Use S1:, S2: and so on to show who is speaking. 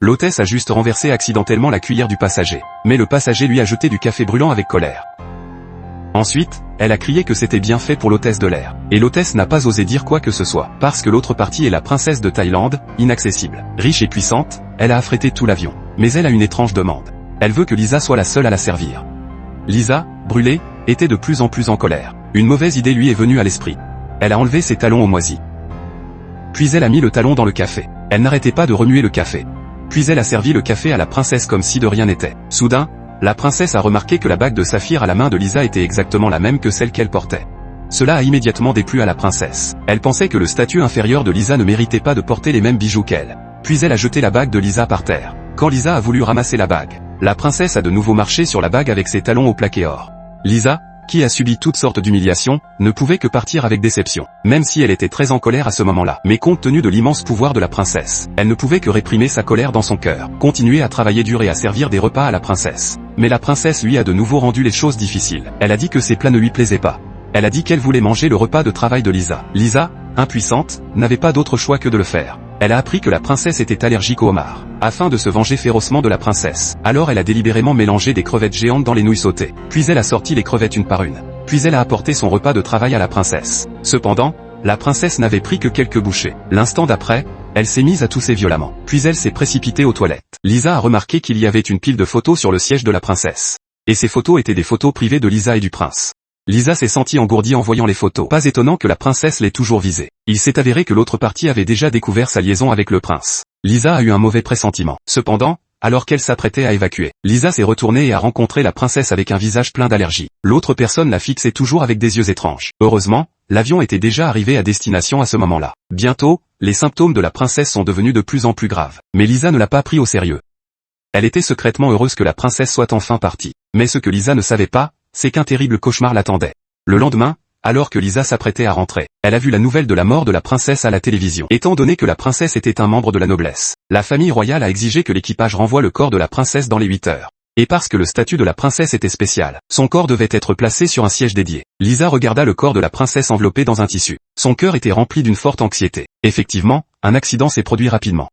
S1: L'hôtesse a juste renversé accidentellement la cuillère du passager. Mais le passager lui a jeté du café brûlant avec colère. Ensuite, elle a crié que c'était bien fait pour l'hôtesse de l'air. Et l'hôtesse n'a pas osé dire quoi que ce soit, parce que l'autre partie est la princesse de Thaïlande, inaccessible. Riche et puissante, elle a affrété tout l'avion. Mais elle a une étrange demande. Elle veut que Lisa soit la seule à la servir. Lisa, brûlée, était de plus en plus en colère. Une mauvaise idée lui est venue à l'esprit. Elle a enlevé ses talons au moisi. Puis elle a mis le talon dans le café. Elle n'arrêtait pas de remuer le café. Puis elle a servi le café à la princesse comme si de rien n'était. Soudain, la princesse a remarqué que la bague de saphir à la main de Lisa était exactement la même que celle qu'elle portait. Cela a immédiatement déplu à la princesse. Elle pensait que le statut inférieur de Lisa ne méritait pas de porter les mêmes bijoux qu'elle. Puis elle a jeté la bague de Lisa par terre. Quand Lisa a voulu ramasser la bague, la princesse a de nouveau marché sur la bague avec ses talons au plaqué or. Lisa, qui a subi toutes sortes d'humiliations, ne pouvait que partir avec déception, même si elle était très en colère à ce moment-là. Mais compte tenu de l'immense pouvoir de la princesse, elle ne pouvait que réprimer sa colère dans son cœur, continuer à travailler dur et à servir des repas à la princesse. Mais la princesse lui a de nouveau rendu les choses difficiles. Elle a dit que ses plats ne lui plaisaient pas. Elle a dit qu'elle voulait manger le repas de travail de Lisa. Lisa, impuissante, n'avait pas d'autre choix que de le faire. Elle a appris que la princesse était allergique au homard. Afin de se venger férocement de la princesse, alors elle a délibérément mélangé des crevettes géantes dans les nouilles sautées. Puis elle a sorti les crevettes une par une. Puis elle a apporté son repas de travail à la princesse. Cependant, la princesse n'avait pris que quelques bouchées. L'instant d'après, elle s'est mise à tousser violemment. Puis elle s'est précipitée aux toilettes. Lisa a remarqué qu'il y avait une pile de photos sur le siège de la princesse. Et ces photos étaient des photos privées de Lisa et du prince. Lisa s'est sentie engourdie en voyant les photos. Pas étonnant que la princesse l'ait toujours visée. Il s'est avéré que l'autre partie avait déjà découvert sa liaison avec le prince. Lisa a eu un mauvais pressentiment. Cependant, alors qu'elle s'apprêtait à évacuer, Lisa s'est retournée et a rencontré la princesse avec un visage plein d'allergie. L'autre personne la fixait toujours avec des yeux étranges. Heureusement, l'avion était déjà arrivé à destination à ce moment-là. Bientôt, les symptômes de la princesse sont devenus de plus en plus graves. Mais Lisa ne l'a pas pris au sérieux. Elle était secrètement heureuse que la princesse soit enfin partie. Mais ce que Lisa ne savait pas, c'est qu'un terrible cauchemar l'attendait. Le lendemain, alors que Lisa s'apprêtait à rentrer, elle a vu la nouvelle de la mort de la princesse à la télévision. Étant donné que la princesse était un membre de la noblesse, la famille royale a exigé que l'équipage renvoie le corps de la princesse dans les 8 heures. Et parce que le statut de la princesse était spécial, son corps devait être placé sur un siège dédié. Lisa regarda le corps de la princesse enveloppé dans un tissu. Son cœur était rempli d'une forte anxiété. Effectivement, un accident s'est produit rapidement.